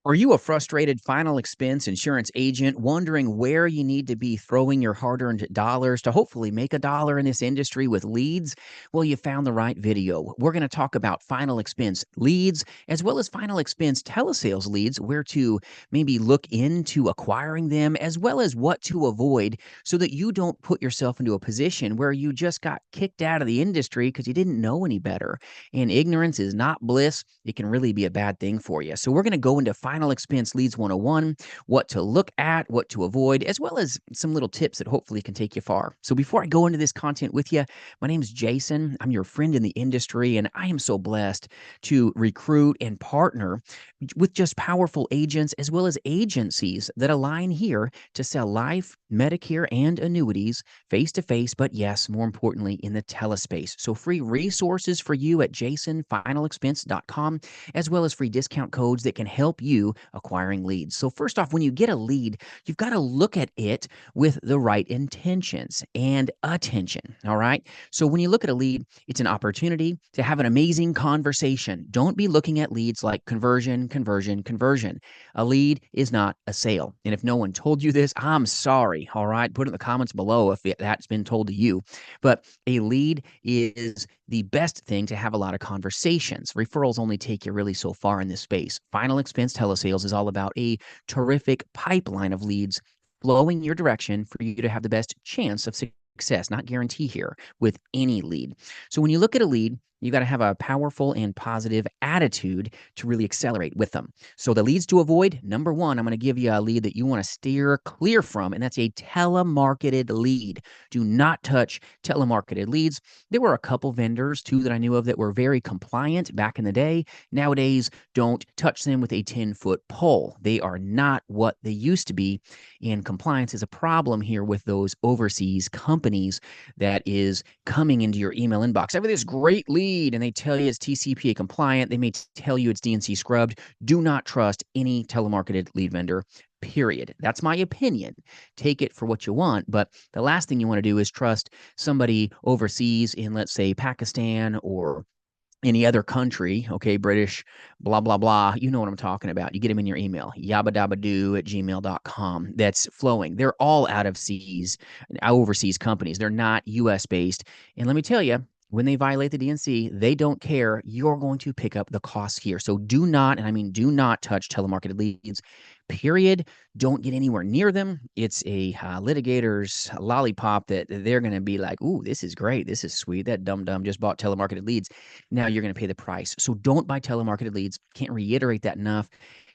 Are you a frustrated final expense insurance agent wondering where you need to be throwing your hard earned dollars to hopefully make a dollar in this industry with leads? Well, you found the right video. We're going to talk about final expense leads as well as final expense telesales leads, where to maybe look into acquiring them, as well as what to avoid so that you don't put yourself into a position where you just got kicked out of the industry because you didn't know any better. And ignorance is not bliss. It can really be a bad thing for you. So we're going to go into final expense leads 101, what to look at, what to avoid, as well as some little tips that hopefully can take you far. So before I go into this content with you, my name is Jason. I'm your friend in the industry, and I am so blessed to recruit and partner with just powerful agents as well as agencies that align here to sell life, Medicare, and annuities face to face, but yes, more importantly, in the telespace. So free resources for you at jasonfinalexpense.com, as well as free discount codes that can help you acquiring leads. So first off, when you get a lead, you've got to look at it with the right intentions and attention. All right. So when you look at a lead, it's an opportunity to have an amazing conversation. Don't be looking at leads like conversion, conversion, conversion. A lead is not a sale. And if no one told you this, I'm sorry. All right. Put it in the comments below if that's been told to you. But a lead is the best thing to have a lot of conversations. Referrals only take you really so far in this space. Final expense telesales is all about a terrific pipeline of leads flowing your direction for you to have the best chance of success, not guarantee here, with any lead. So when you look at a lead, you got to have a powerful and positive attitude to really accelerate with them. So the leads to avoid, number one, I'm going to give you a lead that you want to steer clear from, and that's a telemarketed lead. Do not touch telemarketed leads. There were a couple vendors, too, that I knew of that were very compliant back in the day. Nowadays, don't touch them with a 10-foot pole. They are not what they used to be, and compliance is a problem here with those overseas companies that is coming into your email inbox. I have this great lead, and they tell you it's TCPA compliant. They may tell you it's DNC scrubbed. Do not trust any telemarketed lead vendor, period. That's my opinion. Take it for what you want. But the last thing you want to do is trust somebody overseas in, let's say, Pakistan or any other country, okay, British, blah, blah, blah. You know what I'm talking about. You get them in your email, yabba-dabba-doo@gmail.com. That's flowing. They're all out of seas, overseas companies. They're not US based. And let me tell you, when they violate the DNC, they don't care. You're going to pick up the costs here. So do not, and I mean do not touch telemarketed leads, period. Don't get anywhere near them. It's a litigator's lollipop that they're going to be like, ooh, this is great. This is sweet. That dumb just bought telemarketed leads. Now you're going to pay the price. So don't buy telemarketed leads. Can't reiterate that enough.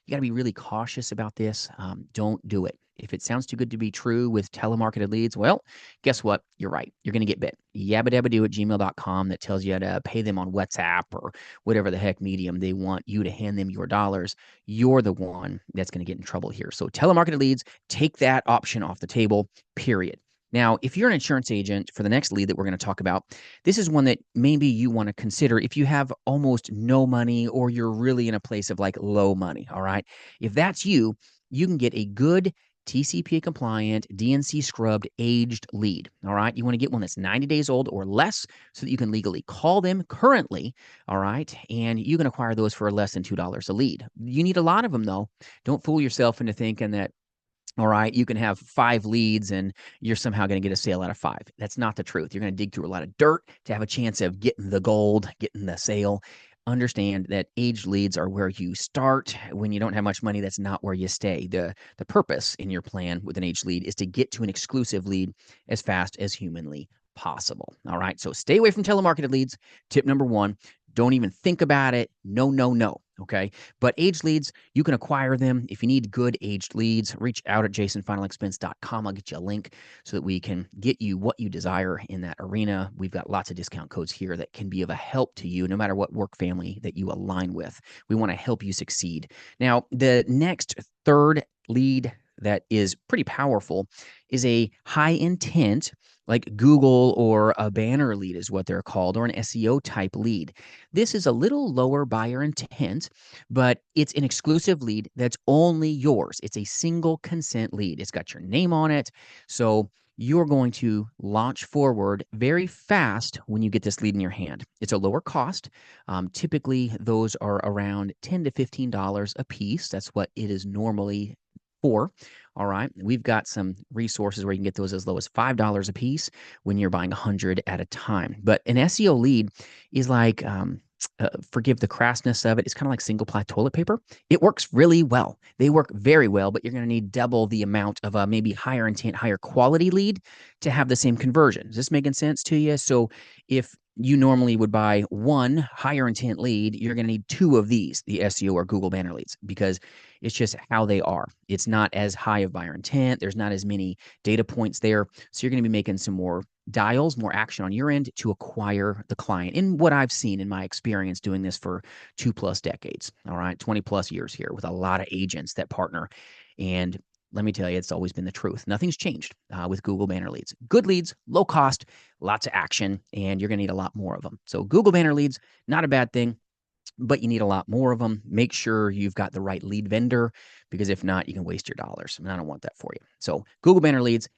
You got to be really cautious about this. Don't do it. If it sounds too good to be true with telemarketed leads, well, guess what? You're right. You're going to get bit. Yabba-dabba-doo@gmail.com that tells you to pay them on WhatsApp or whatever the heck medium they want you to hand them your dollars. You're the one that's going to get in trouble here. So telemarketed leads, take that option off the table, period. Now, if you're an insurance agent, for the next lead that we're going to talk about, this is one that maybe you want to consider if you have almost no money or you're really in a place of like low money, all right? If that's you, you can get a good TCPA compliant, DNC scrubbed, aged lead. All right. You want to get one that's 90 days old or less so that you can legally call them currently. All right. And you can acquire those for less than $2 a lead. You need a lot of them, though. Don't fool yourself into thinking that, all right, you can have 5 leads and you're somehow going to get a sale out of 5. That's not the truth. You're going to dig through a lot of dirt to have a chance of getting the gold, getting the sale. Understand that aged leads are where you start. When you don't have much money, that's not where you stay. The purpose in your plan with an aged lead is to get to an exclusive lead as fast as humanly possible. All right. So stay away from telemarketed leads. Tip number 1, don't even think about it. No, no, no. Okay. But aged leads, you can acquire them. If you need good aged leads, reach out at jasonfinalexpense.com. I'll get you a link so that we can get you what you desire in that arena. We've got lots of discount codes here that can be of a help to you, no matter what work family that you align with. We want to help you succeed. Now, the next third lead that is pretty powerful is a high intent, like Google or a banner lead is what they're called, or an SEO type lead. This is a little lower buyer intent, but it's an exclusive lead that's only yours. It's a single consent lead. It's got your name on it. So you're going to launch forward very fast when you get this lead in your hand. It's a lower cost. Typically, those are around $10 to $15 a piece. That's what it is normally for. All right. We've got some resources where you can get those as low as $5 a piece when you're buying 100 at a time. But an SEO lead is like, forgive the crassness of it, it's kind of like single ply toilet paper. It works really well. They work very well, but you're going to need double the amount of a maybe higher intent, higher quality lead to have the same conversion. Is this making sense to you? So if you normally would buy one higher intent lead, you're going to need two of these, the SEO or Google banner leads, because it's just how they are. It's not as high of buyer intent. There's not as many data points there. So you're going to be making some more dials, more action on your end to acquire the client. In what I've seen in my experience doing this for 2+ decades, all right, 20+ years here with a lot of agents that partner. And let me tell you, it's always been the truth. Nothing's changed with Google banner leads. Good leads, low cost, lots of action, and you're going to need a lot more of them. So Google banner leads, not a bad thing, but you need a lot more of them. Make sure you've got the right lead vendor, because if not, you can waste your dollars. And I don't want that for you. So Google banner leads,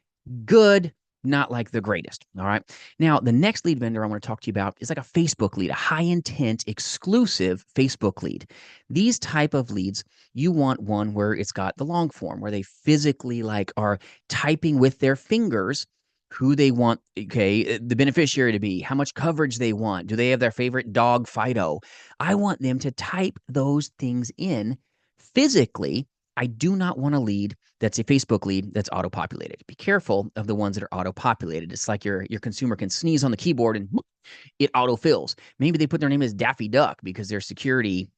good, not like the greatest. All right. Now, the next lead vendor I want to talk to you about is like a Facebook lead, a high intent, exclusive Facebook lead. These type of leads, you want one where it's got the long form, where they physically like are typing with their fingers who they want, okay, the beneficiary to be, how much coverage they want. Do they have their favorite dog, Fido? I want them to type those things in physically. I do not want a lead that's a Facebook lead that's auto-populated. Be careful of the ones that are auto-populated. It's like your consumer can sneeze on the keyboard and it autofills. Maybe they put their name as Daffy Duck because they're security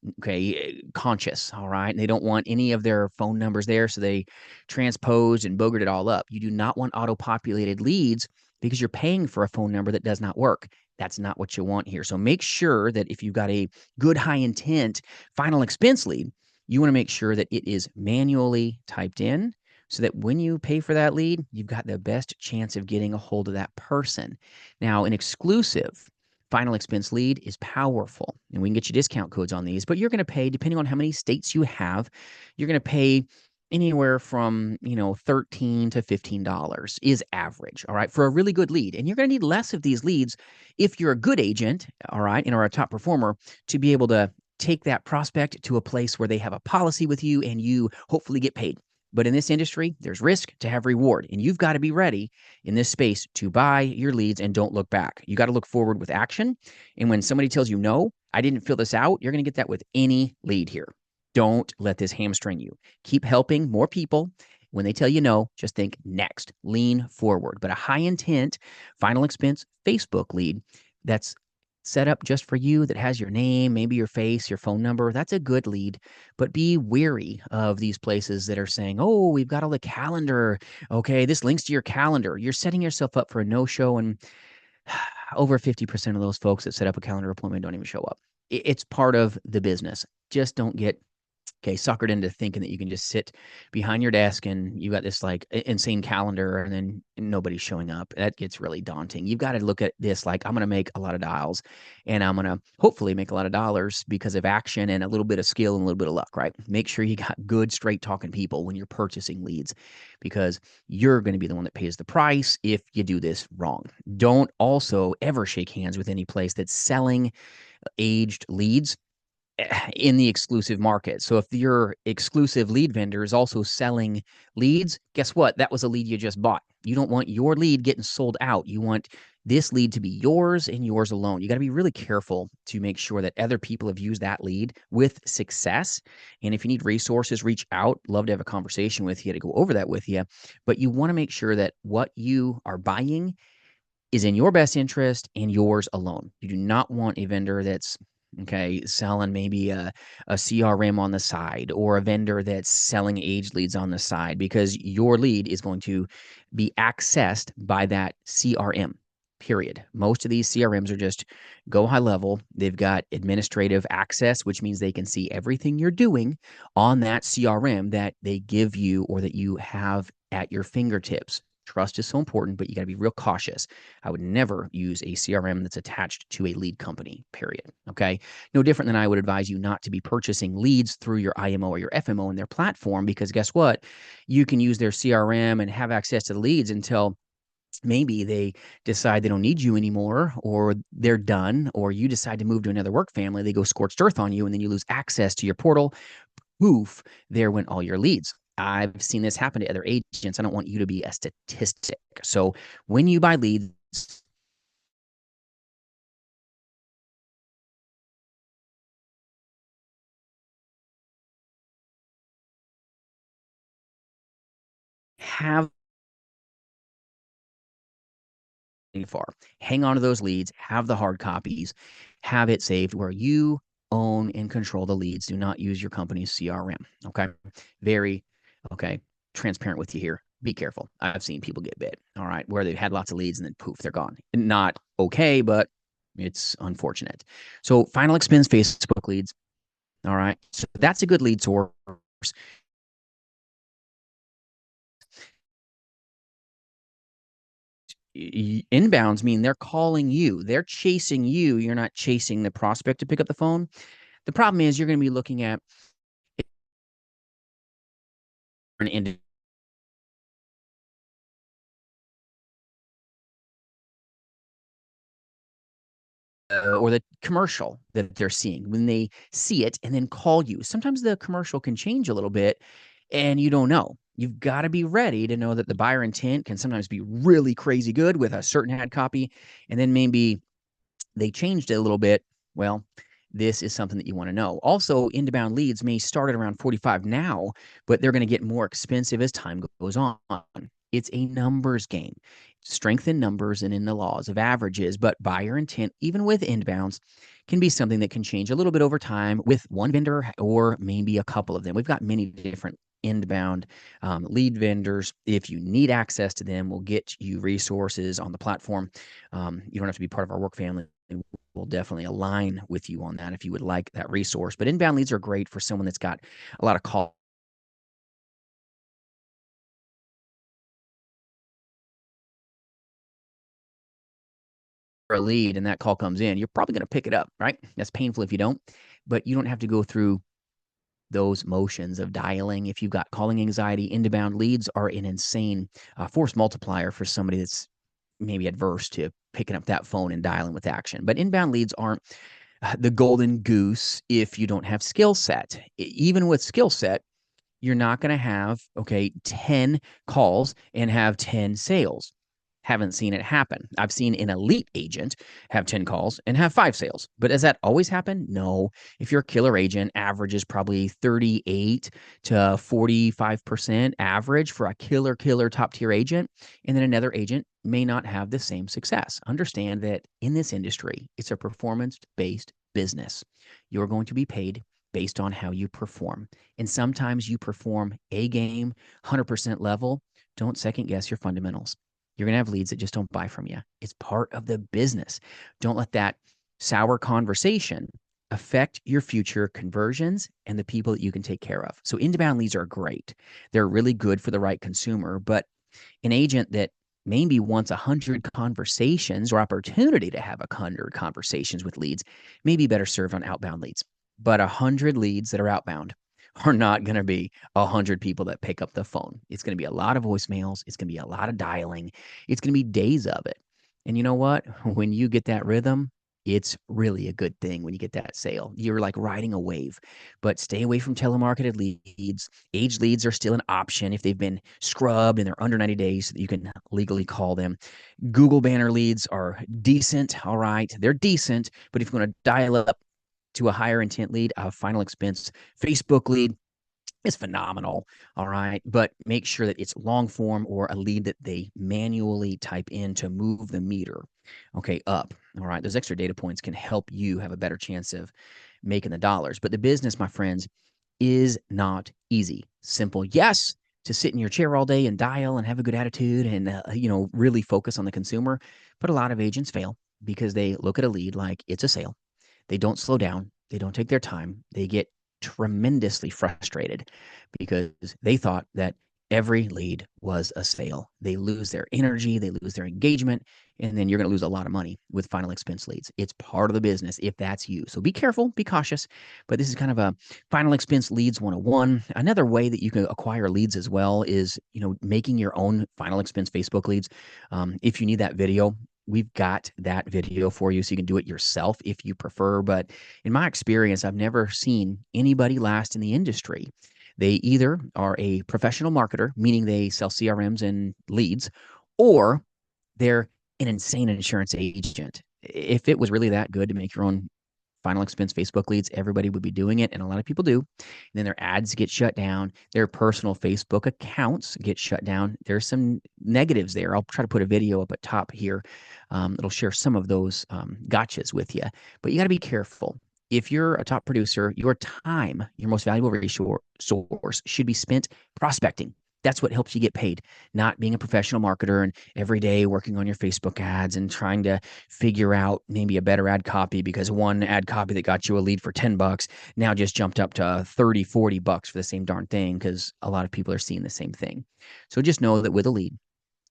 conscious, all right? And they don't want any of their phone numbers there, so they transposed and boogered it all up. You do not want auto-populated leads because you're paying for a phone number that does not work. That's not what you want here. So make sure that if you've got a good high intent final expense lead, you want to make sure that it is manually typed in so that when you pay for that lead, you've got the best chance of getting a hold of that person. Now, an exclusive final expense lead is powerful, and we can get you discount codes on these, but you're going to pay, depending on how many states you have, you're going to pay anywhere from, $13 to $15 is average, all right, for a really good lead. And you're going to need less of these leads if you're a good agent, all right, and are a top performer, to be able to take that prospect to a place where they have a policy with you and you hopefully get paid. But in this industry, there's risk to have reward, and you've got to be ready in this space to buy your leads and don't look back. You got to look forward with action. And when somebody tells you, no, I didn't fill this out, you're going to get that with any lead here. Don't let this hamstring you. Keep helping more people. When they tell you no, just think next, lean forward. But a high intent, final expense Facebook lead that's set up just for you, that has your name, maybe your face, your phone number, that's a good lead. But be wary of these places that are saying, oh, we've got all the calendar. Okay, this links to your calendar. You're setting yourself up for a no-show, and over 50% of those folks that set up a calendar appointment don't even show up. It's part of the business. Just don't get suckered into thinking that you can just sit behind your desk and you got this like insane calendar and then nobody's showing up. That gets really daunting. You've got to look at this like, I'm going to make a lot of dials and I'm going to hopefully make a lot of dollars because of action and a little bit of skill and a little bit of luck, right? Make sure you got good, straight talking people when you're purchasing leads, because you're going to be the one that pays the price if you do this wrong. Don't also ever shake hands with any place that's selling aged leads in the exclusive market. So if your exclusive lead vendor is also selling leads, guess what? That was a lead you just bought. You don't want your lead getting sold out. You want this lead to be yours and yours alone. You got to be really careful to make sure that other people have used that lead with success. And if you need resources, reach out. Love to have a conversation with you to go over that with you. But you want to make sure that what you are buying is in your best interest and yours alone. You do not want a vendor that's selling maybe a CRM on the side, or a vendor that's selling age leads on the side, because your lead is going to be accessed by that CRM, period. Most of these CRMs are just go high level. They've got administrative access, which means they can see everything you're doing on that CRM that they give you or that you have at your fingertips. Trust is so important, but you got to be real cautious. I would never use a CRM that's attached to a lead company, period. Okay. No different than I would advise you not to be purchasing leads through your IMO or your FMO in their platform, because guess what? You can use their CRM and have access to the leads until Maybe they decide they don't need you anymore, or they're done, or you decide to move to another work family. They go scorched earth on you, and then you lose access to your portal. Poof, there went all your leads. I've seen this happen to other agents. I don't want you to be a statistic. So when you buy leads, have far. Hang on to those leads, have the hard copies, have it saved where you own and control the leads. Do not use your company's CRM. Okay. Very, okay, transparent with you here. Be careful. I've seen people get bit. All right. Where they've had lots of leads and then poof, they're gone. Not okay, but it's unfortunate. So final expense Facebook leads. All right. So that's a good lead source. Inbounds mean they're calling you, they're chasing you. You're not chasing the prospect to pick up the phone. The problem is you're going to be looking at an or the commercial that they're seeing when they see it and then call you. Sometimes the commercial can change a little bit and you don't know. You've got to be ready to know that the buyer intent can sometimes be really crazy good with a certain ad copy, and then maybe they changed it a little bit. Well, this is something that you want to know. Also, inbound leads may start at around 45 now, but they're going to get more expensive as time goes on. It's a numbers game. Strength in numbers and in the laws of averages, but buyer intent, even with inbounds, can be something that can change a little bit over time with one vendor or maybe a couple of them. We've got many different inbound lead vendors. If you need access to them, we'll get you resources on the platform. You don't have to be part of our work family. We'll definitely align with you on that if you would like that resource. But inbound leads are great for someone that's got a lot of call for a lead and that call comes in. You're probably going to pick it up, right? That's painful if you don't, but you don't have to go through those motions of dialing. If you've got calling anxiety, inbound leads are an insane force multiplier for somebody that's maybe adverse to picking up that phone and dialing with action. But inbound leads aren't the golden goose if you don't have skill set. Even with skill set, you're not going to have, okay, 10 calls and have 10 sales. Haven't seen it happen. I've seen an elite agent have 10 calls and have 5 sales. But does that always happen? No. If you're a killer agent, average is probably 38 to 45% average for a killer top tier agent. And then another agent may not have the same success. Understand that in this industry, it's a performance based business. You're going to be paid based on how you perform. And sometimes you perform a game 100% level. Don't second guess your fundamentals. You're going to have leads that just don't buy from you. It's part of the business. Don't let that sour conversation affect your future conversions and the people that you can take care of. So inbound leads are great. They're really good for the right consumer, but an agent that maybe wants 100 conversations or opportunity to have 100 conversations with leads may be better served on outbound leads. But 100 leads that are outbound are not going to be 100 people that pick up the phone. It's going to be a lot of voicemails. It's going to be a lot of dialing. It's going to be days of it. And you know what? When you get that rhythm, it's really a good thing when you get that sale. You're like riding a wave, but stay away from telemarketed leads. Age leads are still an option if they've been scrubbed and they're under 90 days so that you can legally call them. Google banner leads are decent. All right. They're decent, but if you want to dial up to a higher intent lead, a final expense Facebook lead is phenomenal. All right. But make sure that it's long form or a lead that they manually type in to move the meter, okay, up. All right. Those extra data points can help you have a better chance of making the dollars. But the business, my friends, is not easy. Simple, yes, to sit in your chair all day and dial and have a good attitude and really focus on the consumer. But a lot of agents fail because they look at a lead like it's a sale. They don't slow down. They don't take their time. They get tremendously frustrated because they thought that every lead was a sale. They lose their energy, they lose their engagement, and then you're going to lose a lot of money with final expense leads. It's part of the business if that's you. So be careful, be cautious. But this is kind of a final expense leads 101. Another way that you can acquire leads as well is, making your own final expense Facebook leads. If you need that video, we've got that video for you so you can do it yourself if you prefer. But in my experience, I've never seen anybody last in the industry. They either are a professional marketer, meaning they sell CRMs and leads, or they're an insane insurance agent. If it was really that good to make your own final expense Facebook leads, everybody would be doing it. And a lot of people do. And then their ads get shut down. Their personal Facebook accounts get shut down. There's some negatives there. I'll try to put a video up at top here. It'll share some of those gotchas with you. But you got to be careful. If you're a top producer, your time, your most valuable resource, should be spent prospecting. That's what helps you get paid, not being a professional marketer and every day working on your Facebook ads and trying to figure out maybe a better ad copy because one ad copy that got you a lead for $10 now just jumped up to 30, $40 for the same darn thing because a lot of people are seeing the same thing. So just know that with a lead,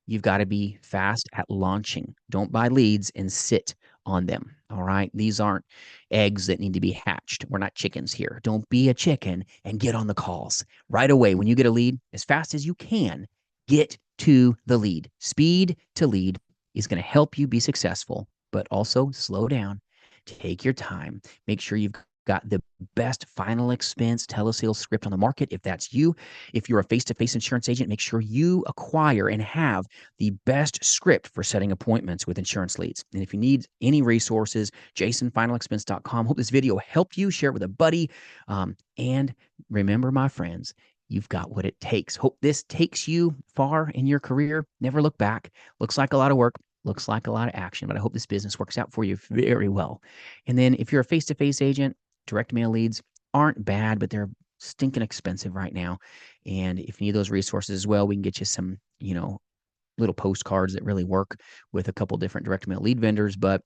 you've got to be fast at launching. Don't buy leads and sit on them. All right. These aren't eggs that need to be hatched. We're not chickens here. Don't be a chicken and get on the calls right away. When you get a lead, as fast as you can, get to the lead. Speed to lead is going to help you be successful, but also slow down. Take your time. Make sure you've got the best final expense telesales script on the market. If that's you, if you're a face-to-face insurance agent, make sure you acquire and have the best script for setting appointments with insurance leads. And if you need any resources, jasonfinalexpense.com. Hope this video helped you. Share it with a buddy. And remember, my friends, you've got what it takes. Hope this takes you far in your career. Never look back. Looks like a lot of work. Looks like a lot of action, but I hope this business works out for you very well. And then if you're a face-to-face agent, direct mail leads aren't bad, but they're stinking expensive right now. And if you need those resources as well, we can get you some, little postcards that really work with a couple different direct mail lead vendors. But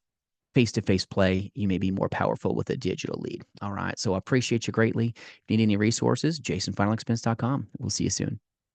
face-to-face play, you may be more powerful with a digital lead. All right. So I appreciate you greatly. If you need any resources, jasonfinalexpense.com. We'll see you soon.